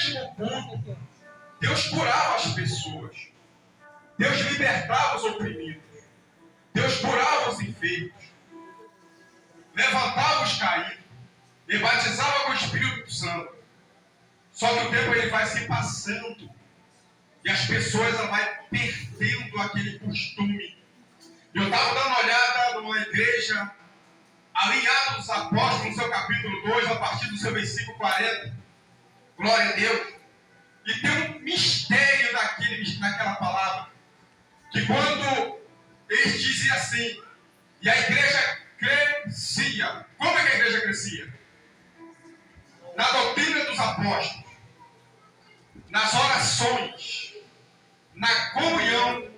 último culto, Deus curava as pessoas. Deus libertava os oprimidos. Deus curava os enfermos. Levantava os caídos. E batizava com o Espírito Santo. Só que o tempo ele vai se passando. E as pessoas elas vão perdendo aquele costume. Eu estava dando uma olhada numa igreja, ali em Atos dos Apóstolos, no seu capítulo 2, a partir do seu versículo 40. Glória a Deus. E tem um mistério naquela palavra. Que quando eles diziam assim, e a igreja crescia. Como é que a igreja crescia? Na doutrina dos apóstolos, nas orações, na comunhão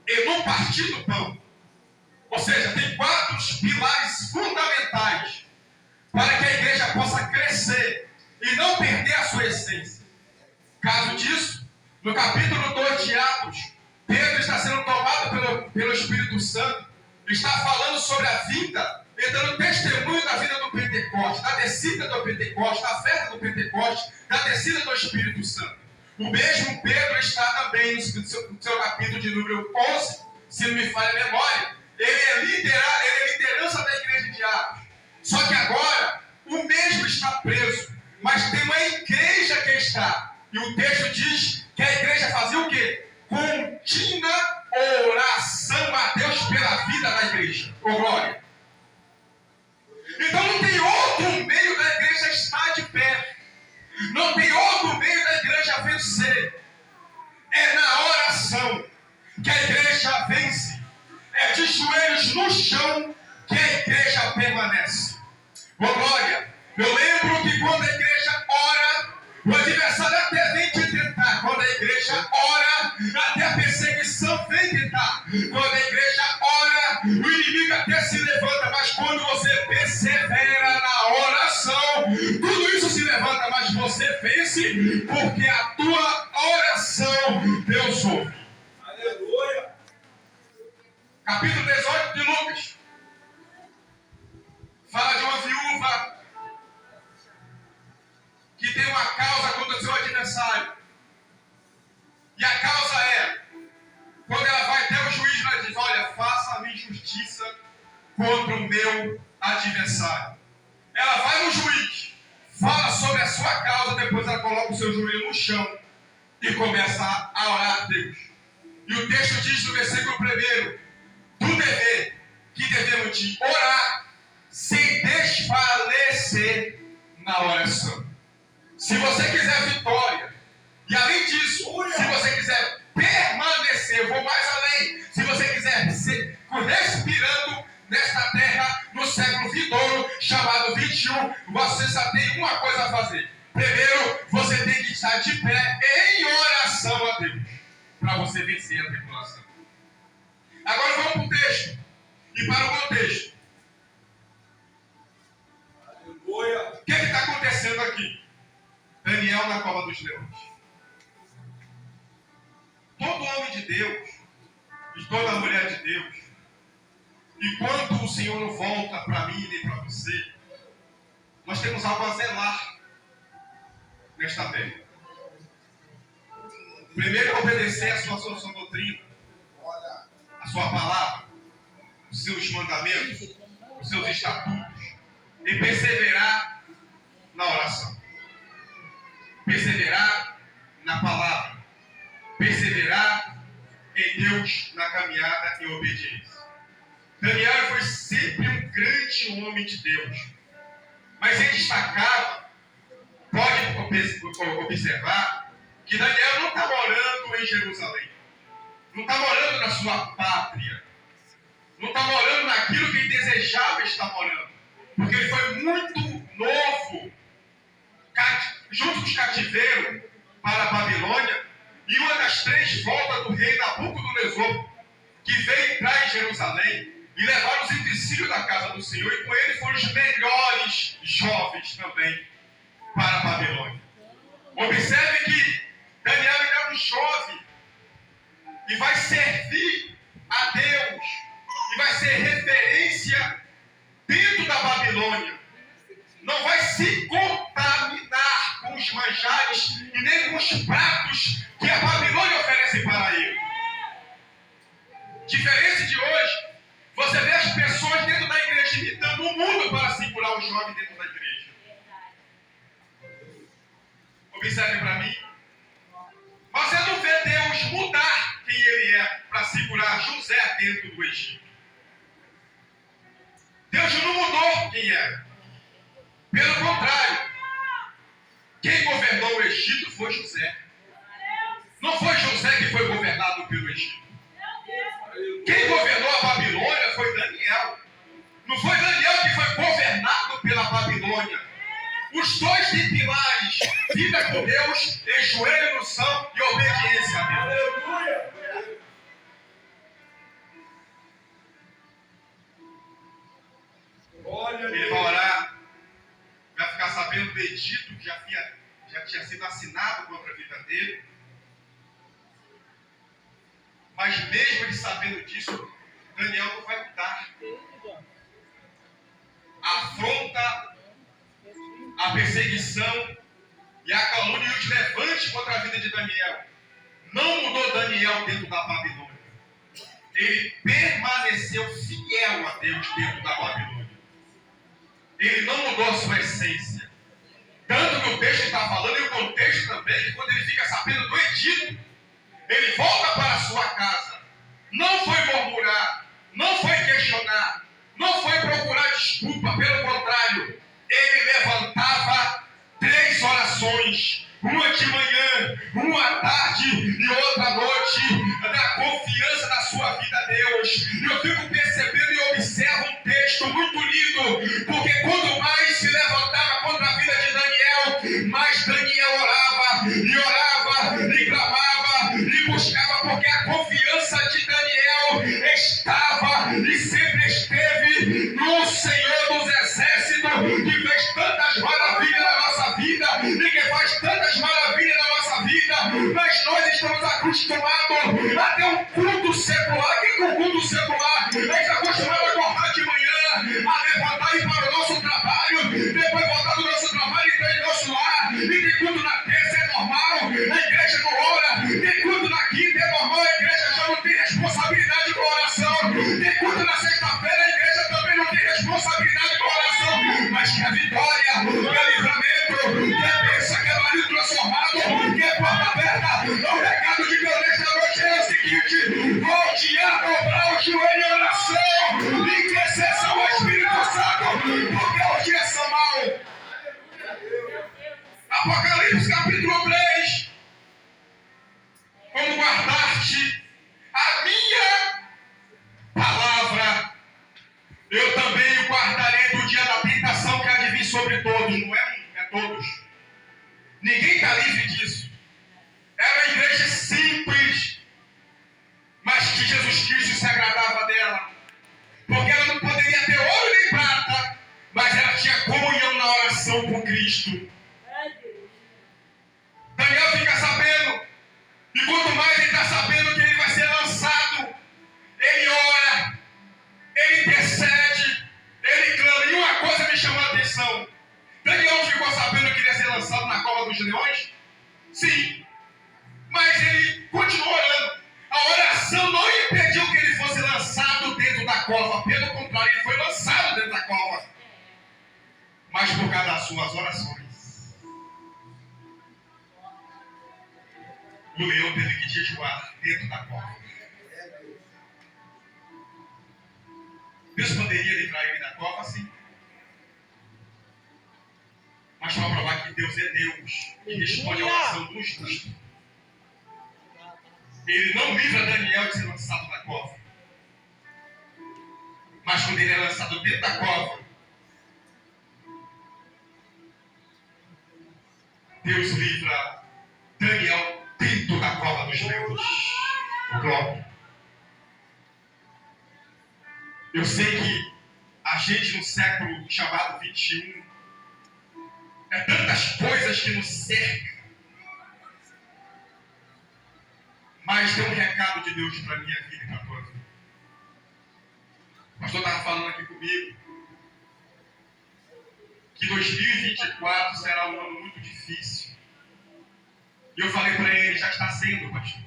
e no partir do pão. Ou seja, tem 4 pilares fundamentais para que a igreja possa crescer e não perder a sua essência. Caso disso, no capítulo 2 de Atos, Pedro está sendo tomado pelo Espírito Santo, está falando sobre a vida e dando testemunho da vida do Pentecoste, da descida do Pentecoste, da festa do Pentecoste, da descida do Espírito Santo. O mesmo Pedro está também no seu capítulo de número 11, se não me falha a memória. Ele é liderança da igreja de Atos. Só que agora, o mesmo está preso, mas tem uma igreja que está. E o texto diz que a igreja fazia o quê? Contínua oração a Deus pela vida da igreja. Ô glória! Então não tem outro meio da igreja estar de pé. Não tem outro meio da igreja vencer. É na oração que a igreja vence. É de joelhos no chão que a igreja permanece. Ô glória! Eu lembro que quando a igreja ora, o adversário até vem te tentar. Quando a igreja ora, até a perseguição vem tentar. Quando a igreja ora, o inimigo até se levanta. Mas quando você persevera na oração, tudo isso se levanta, mas você vence, porque a tua oração Deus ouve. Aleluia! Capítulo 18 de Lucas. Fala de uma viúva que tem uma causa contra o seu adversário. E a causa é, quando ela vai até o juiz, ela diz, olha, faça-me justiça contra o meu adversário. Ela vai no juiz, fala sobre a sua causa, depois ela coloca o seu joelho no chão e começa a orar a Deus. E o texto diz no versículo 1, do dever que devemos de orar sem desfalecer na oração. Se você quiser vitória, e além disso, se você quiser permanecer, eu vou mais além, se você quiser ser respirando nesta terra, no século vindouro, chamado 21, você só tem uma coisa a fazer. Primeiro, você tem que estar de pé em oração a Deus, para você vencer a tribulação. Agora vamos para o texto, e para o contexto. O que está acontecendo aqui? Daniel na cova dos leões. Todo homem de Deus, e toda mulher de Deus, enquanto o Senhor não volta para mim nem para você, nós temos algo a zelar nesta terra. Primeiro é obedecer a sua doutrina, a sua palavra, os seus mandamentos, os seus estatutos, e perseverar na oração. Perseverar na palavra. Perseverar em Deus na caminhada em obediência. Daniel foi sempre um grande homem de Deus. Mas ele destacava, pode observar, que Daniel não está morando em Jerusalém. Não está morando na sua pátria. Não está morando naquilo que ele desejava estar morando. Porque ele foi muito novo, junto com os cativeiros para a Babilônia, e uma das 3 voltas do rei Nabucodonosor, que veio entrar em Jerusalém e levar os utensílios da casa do Senhor, e com ele foram os melhores jovens também para a Babilônia. Observe que Daniel era um jovem e vai servir a Deus e vai ser referência dentro da Babilônia. Não vai se contaminar com os manjares e nem com os pratos que a Babilônia oferece para ele. Diferente de hoje, você vê as pessoas dentro da igreja imitando o mundo para segurar o jovem dentro da igreja. Observe para mim. Você não vê Deus mudar quem ele é para segurar José dentro do Egito. Deus não mudou quem é. Pelo contrário, quem governou o Egito foi José. Não foi José que foi governado pelo Egito. Quem governou a Babilônia foi Daniel. Não foi Daniel que foi governado pela Babilônia. Os dois de pilares, vida com Deus, em joelho no chão e obediência a Deus. Aleluia! Ele vai orar, vai ficar sabendo do edito que já tinha sido assinado contra a vida dele. Mas mesmo ele sabendo disso, Daniel não vai mudar. A afronta, a perseguição e a calúnia e os levantes contra a vida de Daniel não mudou Daniel dentro da Babilônia. Ele permaneceu fiel a Deus dentro da Babilônia. Ele não mudou a sua essência. Tanto que o texto está falando, e o contexto também, que quando ele fica sabendo do edito, ele volta para a sua casa. Não foi murmurar, não foi questionar, não foi procurar desculpa, pelo contrário, ele levantava 3 orações, uma de manhã, uma à tarde e outra à noite, da confiança da sua vida a Deus. E eu fico percebendo e observo um texto muito lindo, porque quanto mais se levantava contra a vida de Daniel, mais Daniel orava, e clamava, e buscava, porque a confiança de Daniel estava e sempre esteve no Senhor dos Exércitos, que fez tantas maravilhas na nossa vida, e que faz tantas maravilhas na nossa vida, mas nós estamos acostumados a ter um culto secular. Que é um culto secular? A gente está acostumado a acordar de manhã, a levantar e ir para o nosso trabalho, depois voltar do nosso trabalho e entrar em nosso lar, e tem culto na terça, é normal, a igreja não ora, tem culto na quinta, é normal, a igreja já não tem responsabilidade com a oração, tem culto na sexta-feira, a igreja também não tem responsabilidade com a oração, mas que a vitória, que é livramento, que é bênção, que é marido transformado, que é porta aberta. O recado de Deus nesta noite é o seguinte: volte a dobrar o joelho em oração e que cessar o Espírito Santo, porque os dias são maus. Apocalipse capítulo 3. Como guardar-te a minha palavra, eu também o guardarei do dia da tentação que há de vir sobre todos. Não é um, é todos. Ninguém está livre disso. Era uma igreja simples, mas que Jesus Cristo se agradava dela. Porque ela não poderia ter ouro nem prata, mas ela tinha comunhão na oração com Cristo. Daniel fica sabendo, e quanto mais ele está sabendo que ele vai ser lançado, ele ora, ele intercede, ele clama. E uma coisa me chamou a atenção: Daniel ficou sabendo que ele ia ser lançado na cova dos leões? Sim, mas ele continuou orando. A oração não impediu que ele fosse lançado dentro da cova, pelo contrário, ele foi lançado dentro da cova, mas por causa das suas orações. O leão teve que jejuar dentro da cova. Deus poderia livrar ele da cova, sim, mas para provar que Deus é Deus e responde a oração do justo. Ele não livra Daniel de ser lançado da cova, mas quando ele é lançado dentro da cova, Deus livra Daniel dentro da cova dos leões. Glória. Eu sei que a gente no século chamado 21 é tantas coisas que nos cercam, mas tem um recado de Deus para a minha vida e para a tua vida. O pastor estava falando aqui comigo que 2024 será um ano muito difícil. E eu falei para ele, já está sendo, pastor.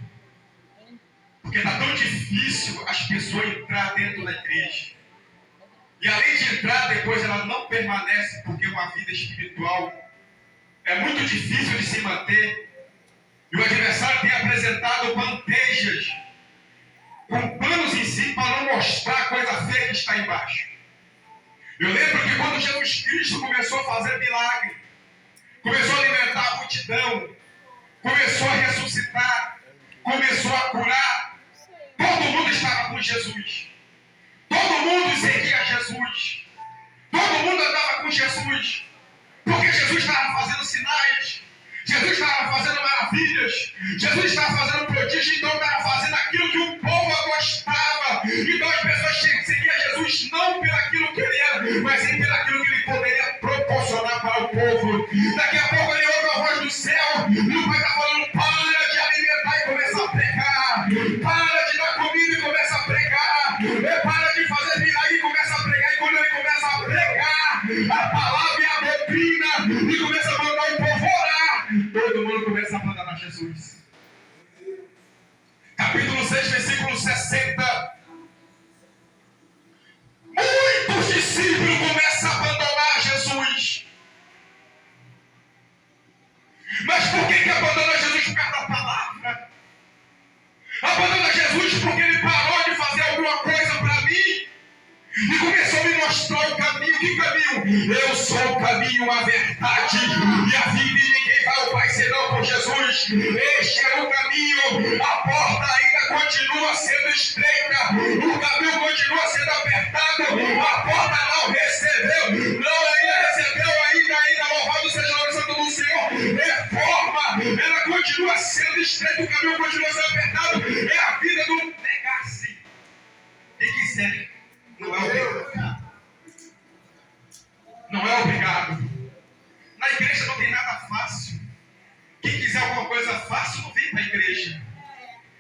Porque está tão difícil as pessoas entrar dentro da igreja. E além de entrar, depois ela não permanece, porque uma vida espiritual é muito difícil de se manter. E o adversário tem apresentado bandejas com panos em si para não mostrar a coisa feia que está embaixo. Eu lembro que quando Jesus Cristo começou a fazer milagre, começou a alimentar a multidão, começou a ressuscitar, começou a curar, todo mundo estava com Jesus. Todo mundo seguia Jesus. Todo mundo andava com Jesus. Porque Jesus estava fazendo sinais. Jesus estava fazendo maravilhas. Jesus estava fazendo prodígio. Então estava fazendo aquilo que o povo gostava. Então as pessoas seguiam Jesus não pelaquilo que ele era, mas sim pelaquilo que ele poderia proporcionar para o povo. Daqui a pouco ele ouve a voz do céu. E o pai está falando, para de alimentar e começa a pregar. Para de dar comida e começa a pregar. Para de fazer milagre e começa a pregar. E quando ele começa a pregar a palavra e a doutrina e começa a mandar o povo orar, todo mundo começa a abandonar Jesus. Capítulo 6, versículo 60. Muitos discípulos começam a abandonar Jesus. Mas por que abandona Jesus? Por causa da palavra. Abandona Jesus porque ele parou de fazer alguma coisa para mim e começou a me mostrar o caminho. Que caminho? Eu sou o caminho, a verdade e a vida, e ninguém vai ao Pai senão por Jesus. Este é o caminho. A porta ainda continua sendo estreita, o caminho continua sendo apertado, a porta não recebeu, ainda louvado seja o nome santo do Senhor. Reforma, ela continua sendo estreita, o caminho continua sendo apertado. É a vida do negar-se e quiser. Não é obrigado. Não é obrigado. Na igreja não tem nada fácil. Quem quiser alguma coisa fácil, não vem para a igreja.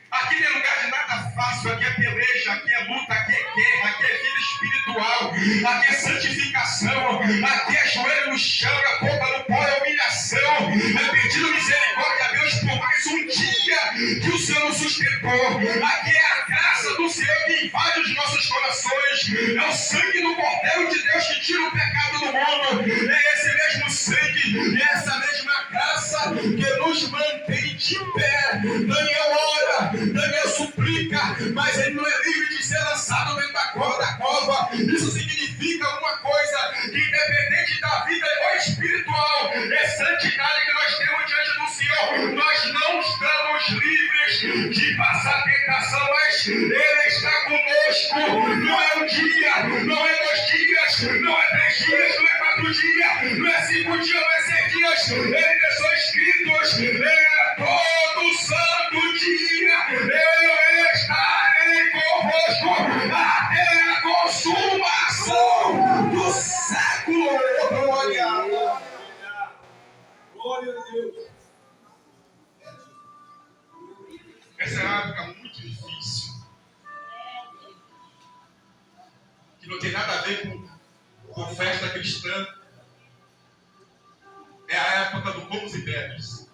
Aqui não é lugar de nada fácil. Aqui é peleja, aqui é luta, aqui é guerra, aqui é vida espiritual, aqui é santificação, aqui é joelho no chão, é boca no pó, é humilhação, é pedindo misericórdia a Deus por mais um dia que o Senhor nos sustentou. Aqui é a graça do Senhor que invade os nossos corações. É o sangue do Cordeiro de Deus que tira o pecado do mundo. É esse mesmo sangue e essa mesma graça que nos mantém de pé. Daniel ora, Daniel suplica, mas ele não é livre de ser lançado dentro da cova. Isso significa uma coisa, que independente da vida espiritual, é santidade que nós temos diante do Senhor. Nós não estamos livres de passar tentação, mas Ele está conosco. Não é um dia, não é 2 dias, não é 3 dias, não é 4 dias, não é 5 dias, não é 6 dias. Ele deixou escritos, todo santo dia eu estarei convosco até a consumação do século. Glória a Deus. Essa é uma época muito difícil, que não tem nada a ver com festa cristã. É a época do comes e bebes.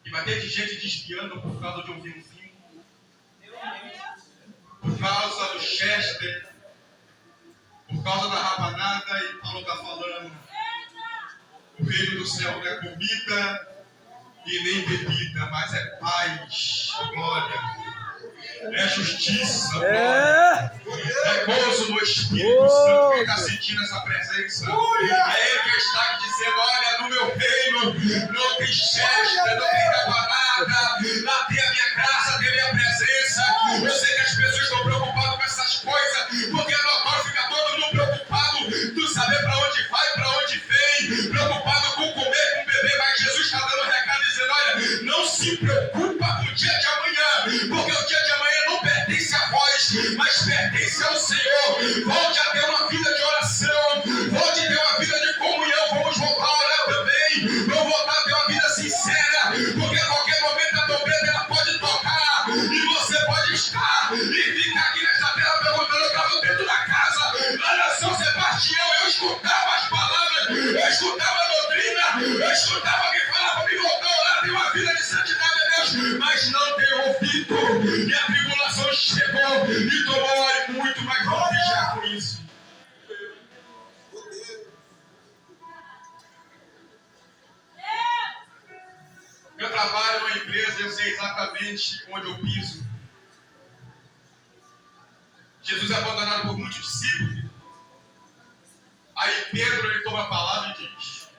E vai ter de gente desviando por causa de um vinhozinho, por causa do Chester, por causa da rabanada, e Paulo está falando. O reino do céu não é comida e nem bebida, mas é paz, glória. É justiça, glória. É gozo no Espírito Santo. Quem está sentindo essa presença? É Ele que está dizendo, olha, no meu reino não tem Chester, não tem rabanada, lá tem a minha graça, tem a minha presença. Eu sei que as pessoas estão preocupadas com essas coisas, porque agora fica todo mundo preocupado de saber para onde vai, para onde vem, preocupado com comer, com beber, mas Jesus está dando um recado dizendo, olha, não se preocupa com o dia de amanhã, porque o dia de amanhã não pertence a vós, mas pertence ao Senhor. Volte a ter uma vida de oração, volte a ter uma vida de comunhão, vamos voltar a orar também, vamos voltar a ter uma vida sincera, porque a qualquer momento a trombeta ela pode Eu trabalho numa empresa, eu sei exatamente onde eu piso. Jesus é abandonado por muitos discípulos. Aí Pedro, ele toma a palavra e diz: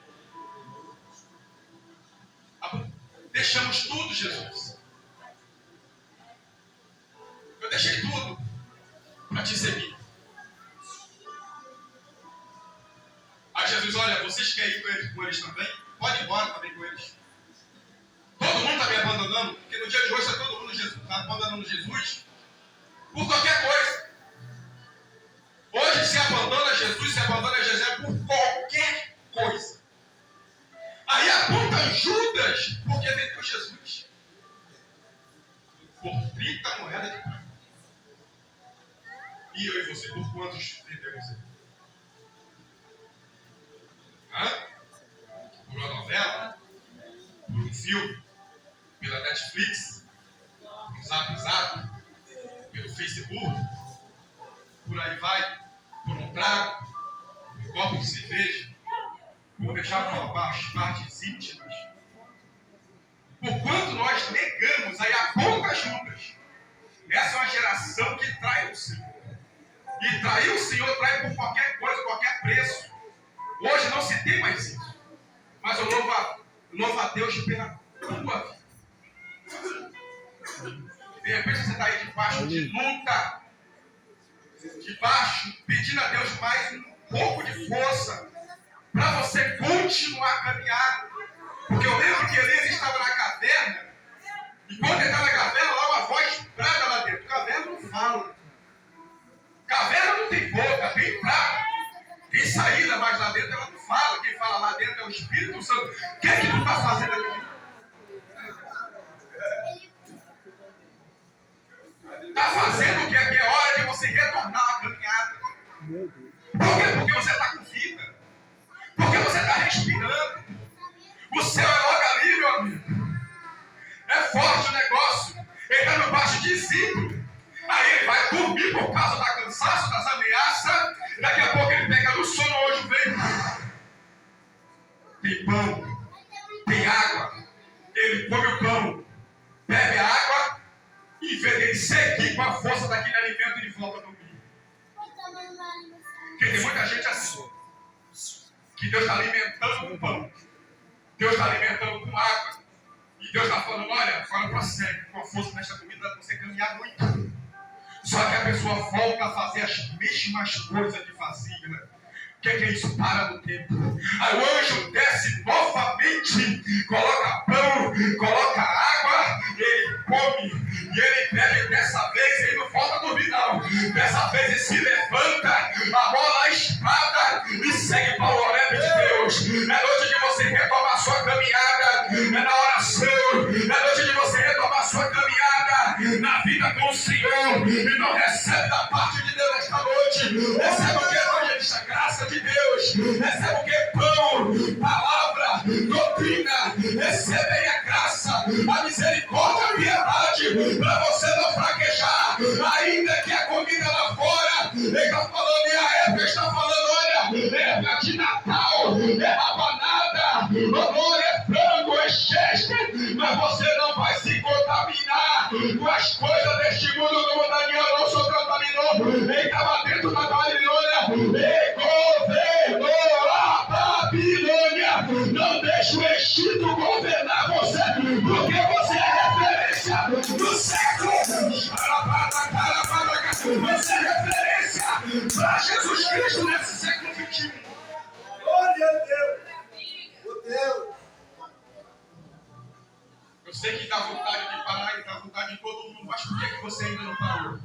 deixamos tudo, Jesus. Eu deixei tudo para te seguir. Aí Jesus: olha, vocês querem ir com eles também? Pode ir embora também com eles. Todo mundo está me abandonando, porque no dia de hoje está todo mundo está abandonando Jesus por qualquer coisa. Hoje se abandona Jesus por qualquer coisa. Aí aponta Judas porque vendeu Jesus por 30 moedas de prata. E eu e você, por quantos vendemos ele? Por uma novela? Por um filme? Pela Netflix? Por Zap, pelo Facebook? Por aí vai? Por um trago? Por um copo de cerveja? Vou deixar para as partes íntimas. Por quanto nós negamos, aí aponta Judas. Essa é uma geração que trai o Senhor. E trair o Senhor trai por qualquer coisa, qualquer preço. Hoje não se tem mais isso. Mas eu louvo a Deus pela tua vida. De repente você está aí debaixo de luta. Debaixo, pedindo a Deus mais um pouco de força para você continuar a caminhar. Porque eu lembro que Elias estava na caverna, e quando ele está na caverna, lá uma voz brada lá dentro. Caverna não fala. Caverna não tem boca, tem entrada. Tem saída, mas lá dentro ela não fala. Quem fala lá dentro é o Espírito Santo. O que é que tu está fazendo aqui? Está fazendo o que é hora de você retornar à caminhada. Por quê? Porque você está com vida. Porque você está respirando. O céu é logo ali, meu amigo. É forte o negócio. Ele está no baixo de zico. Aí ele vai dormir por causa do cansaço, das ameaças. Daqui a pouco ele pega no sono, hoje vem. Tem pão. Tem água. Ele come o pão. Bebe a água. E vê ele seguir com a força daquele alimento e de volta a dormir. Porque tem muita gente assim. Que Deus está alimentando com pão. Deus está alimentando com água. E Deus está falando: olha, agora prossegue com a força desta comida para você caminhar muito. Só que a pessoa volta a fazer as mesmas coisas que fazia. O que é isso? Para no tempo. Aí o anjo desce novamente, coloca pão, coloca água, ele come, e ele bebe. Dessa vez ele não volta a dormir, não. Dessa vez ele se levanta, amola a espada e segue para o Horebe de Deus. É noite de você retomar sua caminhada, é na oração, é noite de você retomar sua caminhada na vida com o Senhor. E não recebe da parte de Deus esta noite. Recebe o que, evangelista? Graça de Deus. Recebe o que? Pão, palavra, doutrina. Recebe aí a graça, a misericórdia, a piedade, para você não fraquejar. Ainda que a comida lá fora, ele está falando, e a época está falando: olha, é época de Natal, é rabanada, é frango, é chester, mas você não vai se contaminar com as coisas deste mundo, como Daniel não se contaminou. Ele estava dentro da Babilônia e governou a Babilônia. Não deixe o Egito governar você, porque você é referência do século. Você é referência para Jesus Cristo nesse século XXI. Glória a Deus. Meu Deus. Eu sei que dá vontade de parar e dá vontade de todo mundo, mas por que você ainda não parou?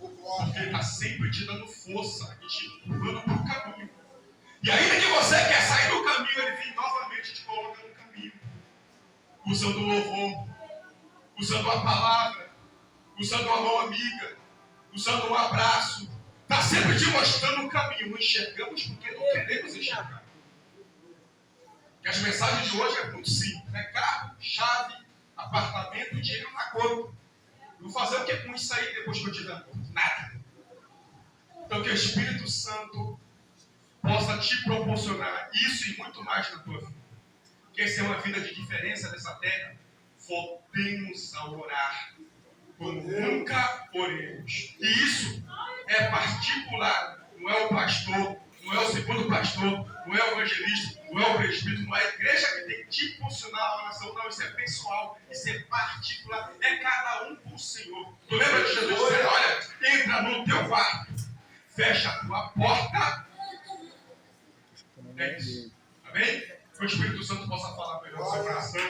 Porque ele está sempre te dando força e te empurrando para o caminho. E ainda que você quer sair do caminho, ele vem novamente e te coloca no caminho. Usando o louvor, usando a palavra, usando a mão amiga, usando um abraço. Está sempre te mostrando o caminho. Não enxergamos porque não queremos enxergar. E as mensagens de hoje é muito simples, né? Carro, chave, apartamento, dinheiro na conta. Vou fazer o que com isso aí depois que eu tiver morto? Nada. Então que o Espírito Santo possa te proporcionar isso e muito mais na tua vida. Quer ser uma vida de diferença nessa terra? Voltemos a orar como nunca oremos. E isso é particular. Não é o pastor, não é o segundo pastor, não é o evangelista, não é o presbítero, não é a igreja que tem que te impulsionar a oração. Não, isso é pessoal, isso é particular. É cada um com o Senhor. Tu lembra de Jesus dizendo, olha, entra no teu quarto, fecha a tua porta. É isso. Amém? Que o Espírito Santo possa